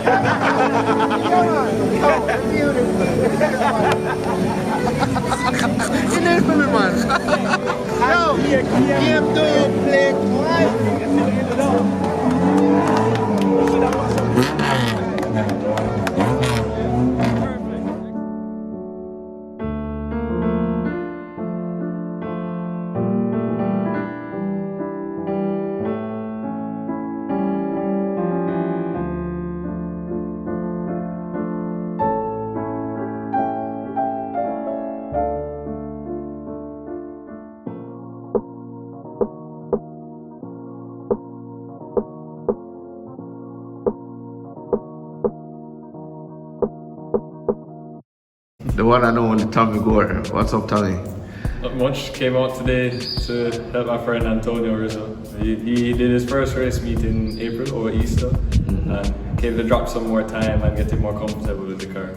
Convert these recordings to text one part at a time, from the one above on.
You know for me, man. Yo, game to play the one and only Tommi Gore. What's up, Tommy? Not much. Came out today to help my friend Antonio Rizzo. He did his first race meet in April over Easter and came to drop some more time and get him more comfortable with the car.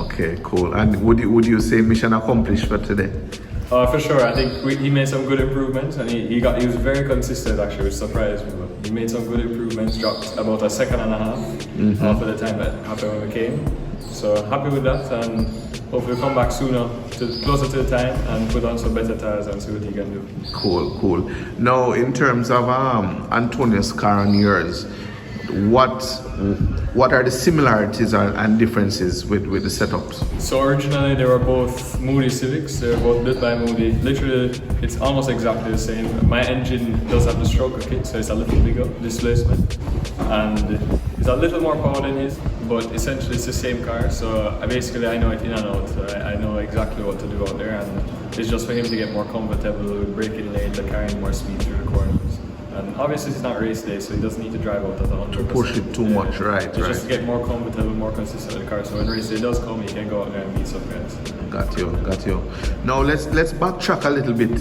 Okay, cool. And would you say mission accomplished for today? For sure. I think he made some good improvements and he was very consistent actually, which surprised me. But he made some good improvements, dropped about a second and a half for the time that happened when we came. So happy with that and hopefully come back sooner, closer to the time and put on some better tires and see what he can do. Cool. Now, in terms of Antonio's car and yours, what are the similarities and differences with the setups? So originally they were both Moody Civics. They were both built by Moody. Literally, it's almost exactly the same. My engine does have the stroker kit, so it's a little bigger displacement, and it's a little more power than his. But essentially, it's the same car. So I know it in and out. So I know exactly what to do out there, and it's just for him to get more comfortable with braking lanes and carrying more speed through the corners. And obviously it's not race day, so he doesn't need to drive out at 100%. To push it too much, right. Just to get more comfortable, more consistent with the car. So when race day does come, he can go out there and beat some guys. Got you. Now let's backtrack a little bit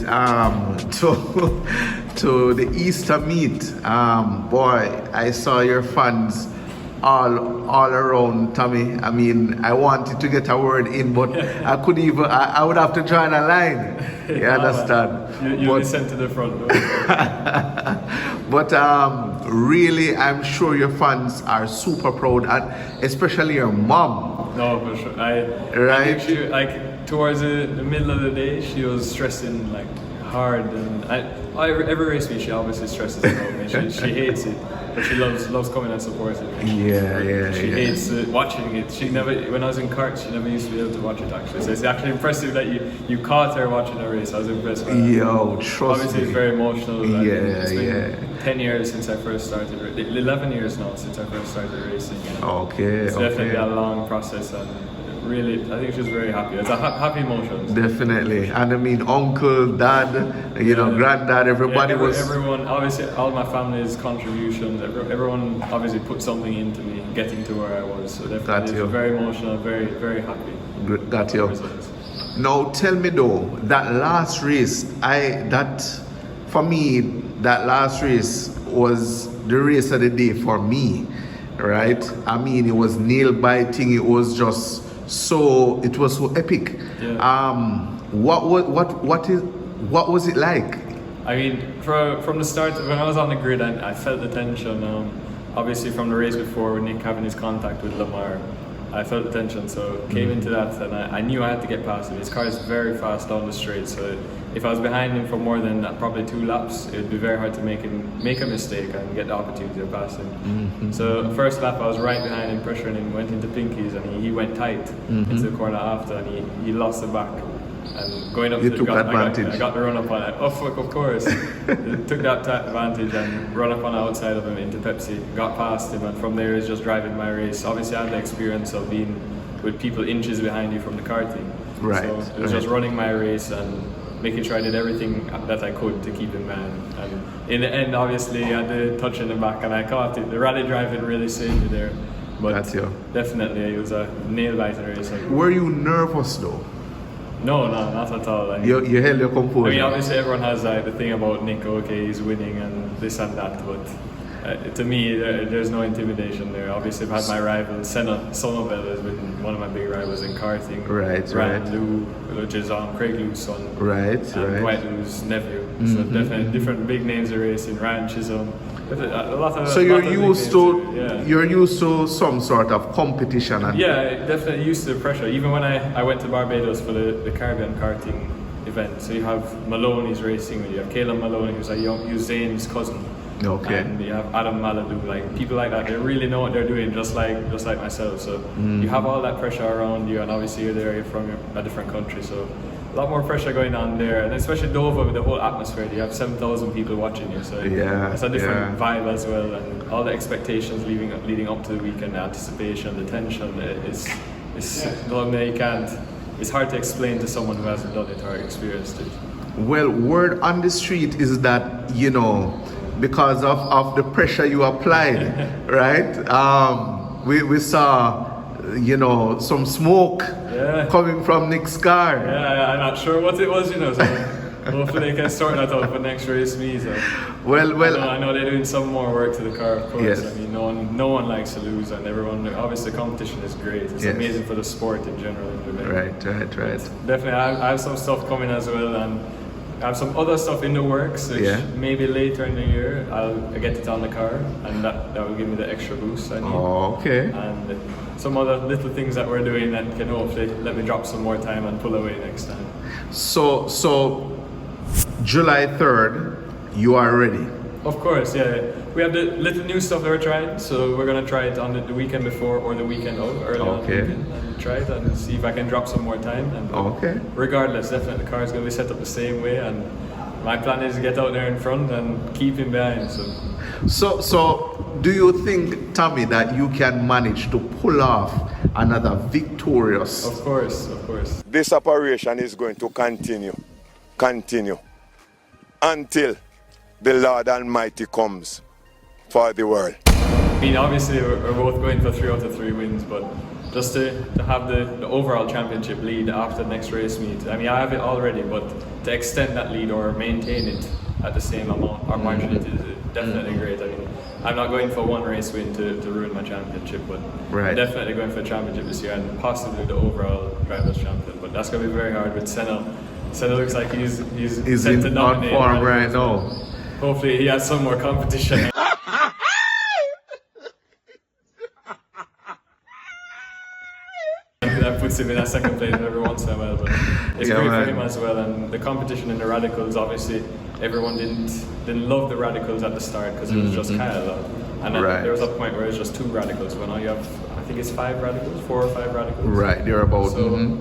to the Easter meet. Boy, I saw your fans all around Tommy. I mean, I wanted to get a word in, but I would have to join a line. You understand? You listen to the front door. But really, I'm sure your fans are super proud, and especially your mom. No, for sure. I think she, towards the middle of the day, she was stressing hard, and every race meet she obviously stresses about me. She hates it, but she loves coming and supporting me. She hates watching it. When I was in karts, she never used to be able to watch it actually. So it's actually impressive that you caught her watching a race. I was impressed by that. Yo, trust obviously me. It's very emotional. It's been 10 years since I first started. 11 years now since I first started racing. Okay. It's definitely a long process and. Really, I think she's very happy. It's a happy emotion. Definitely. And I mean, uncle, dad, granddad, everyone, obviously, all my family's contributions, everyone obviously put something into me getting to where I was. So definitely it's very emotional, very, very happy. Got you. Now tell me though, that last race, for me, that last race was the race of the day for me, right? I mean, it was nail biting. It was just it was so epic. Yeah. What was it like? I mean, from the start, when I was on the grid, I felt the tension. Obviously, from the race before, with Nick having his contact with Lamar, I felt the tension. So came into that, and I knew I had to get past him. His car is very fast down the straight, so if I was behind him for more than probably 2 laps, it would be very hard to make a mistake and get the opportunity to pass him. So first lap, I was right behind him, pressuring him, went into pinkies, and he went tight into the corner after, and he lost the back. And going up, I got the run up on it. Oh fuck, of course. Took that advantage and run up on the outside of him into Pepsi. Got past him, and from there is just driving my race. Obviously, I had the experience of being with people inches behind you from the karting. Right. So it was just running my race and making sure I did everything that I could to keep him behind. And in the end, obviously, I had the touch in the back and I caught it. The rally driving really saved me there. But definitely, it was a nail-biting race. Were you nervous though? No, not at all. You held your composure. I mean, obviously everyone has the thing about Nick, okay, he's winning and this and that, but to me, there's no intimidation there. Obviously, I've had my rival, Senna Somerville, has been one of my big rivals in karting. Ryan Lou, which is Craig Lou's son. And Dwight Lou's nephew. So definitely different big names of racing. Ryan Chisholm. A lot of, So a you're lot of used nicknames, to yeah. you're used to some sort of competition and Yeah, definitely used to the pressure. Even when I went to Barbados for the Caribbean karting event, so you have Malone, he's racing with you. have Caleb Malone, who's Zane's cousin. Okay. And you have Adam Maladou, like people like that. They really know what they're doing, just like myself. So you have all that pressure around you, and obviously you're there, you're from a different country, so a lot more pressure going on there. And especially Dover with the whole atmosphere, you have 7,000 people watching you, so Yeah, it's a different yeah. vibe as well. And all the expectations leading up to the weekend, the anticipation, the tension, it's you can't. It's hard to explain to someone who hasn't done it or experienced it. Well, word on the street is that, you know, because of the pressure you applied, right? We saw, you know, some smoke coming from Nick's car. Yeah, I'm not sure what it was, you know, so hopefully they can sort that out for next race me. So. Well, I know they're doing some more work to the car, of course. Yes. I mean, no one likes to lose, and everyone, obviously the competition is great. It's Yes. amazing for the sport in general. Right. Definitely, I have some stuff coming as well, and I have some other stuff in the works, which maybe later in the year I'll get it on the car, and that will give me the extra boost I need. Oh, okay. And some other little things that we're doing that can hopefully let me drop some more time and pull away next time. So July 3rd, you are ready. Of course, yeah. We have the little new stuff that we're trying, so we're gonna try it on the weekend before or the weekend out, early on the weekend, and try it and see if I can drop some more time. And regardless, definitely the car is gonna be set up the same way, and my plan is to get out there in front and keep him behind. So do you think, Tommy, that you can manage to pull off another victorious? Of course. This operation is going to continue until the Lord Almighty comes for the world. I mean, obviously we're both going for 3 out of 3 wins, but just to have the overall championship lead after the next race meet. I mean, I have it already, but to extend that lead or maintain it at the same amount or margin, it is definitely great. I mean, I'm not going for one race win to ruin my championship, but I'm definitely going for a championship this year and possibly the overall drivers' champion. But that's going to be very hard with Senna. Senna looks like he's set to dominate on form right now. Hopefully he has some more competition. That puts him in that second place every once in a while, but it's great for him as well. And the competition in the radicals, obviously, everyone didn't love the radicals at the start because it was just kind of low. And then there was a point where it was just 2 radicals. But now you have, I think it's 5 radicals, 4 or 5 radicals. Right, they're about. So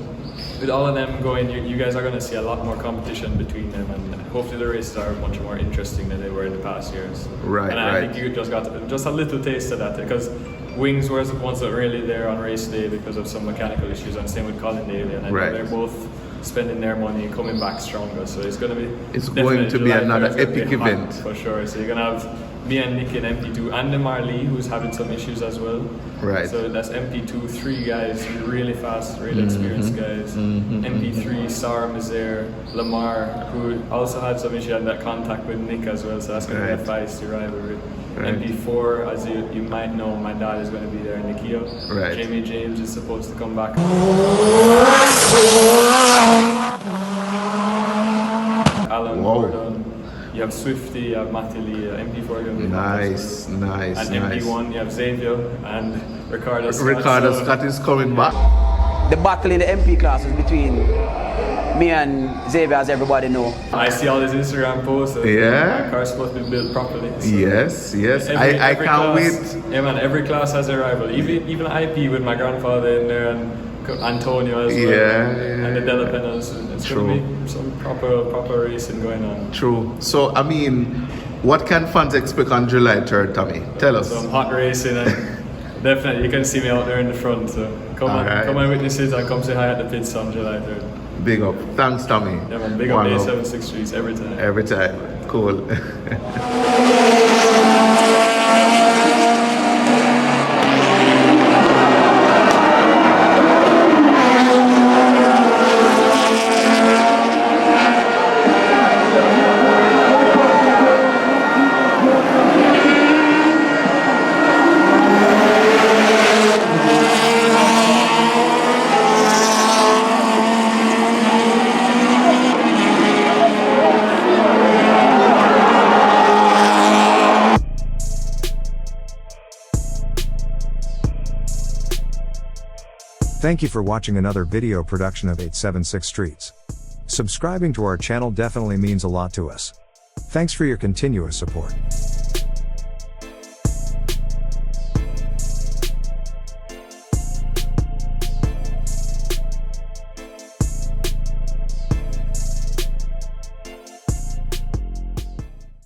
with all of them going, you guys are going to see a lot more competition between them, and hopefully the races are much more interesting than they were in the past years. Right. I think you just got just a little taste of that because Wings was wasn't really there on race day because of some mechanical issues, and same with Colin Daly, and I know they're both spending their money and coming back stronger. So it's going to be. It's going to be another epic event for sure. So you're going to have me and Nick in MP2 and Lamar Lee, who's having some issues as well. Right. So that's MP2, 3 guys, really fast, really experienced guys. MP3, Sarm is there, Lamar, who also had some issue, had that contact with Nick as well, so that's going to be a feisty rivalry. MP4, as you might know, my dad is going to be there in Nikio. Jamie James is supposed to come back. Alan Gordon. You have Swifty, you have Matty Lee, MP4 going to be nice. And MP1, you have Xavier and Ricardo Scott. Ricardo Scott is coming back. The battle in the MP class is between me and Xavier, as everybody know. I see all his Instagram posts. My car's supposed to be built properly. So yes. I can't wait. Yeah, man, every class has a rival. Even IP with my grandfather in there and Antonio as well. And the Delapenas. It's going to be some proper racing going on. True. So, I mean, what can fans expect on July 3rd, Tommy? Tell us. Some hot racing and definitely you can see me out there in the front. So come and witness it and come say hi at the pits on July 3rd. Big up. Thanks, Tommy. Yeah, man, big up A76 Streets every time. Every time. Cool. Thank you for watching another video production of 876 Streets. Subscribing to our channel definitely means a lot to us. Thanks for your continuous support.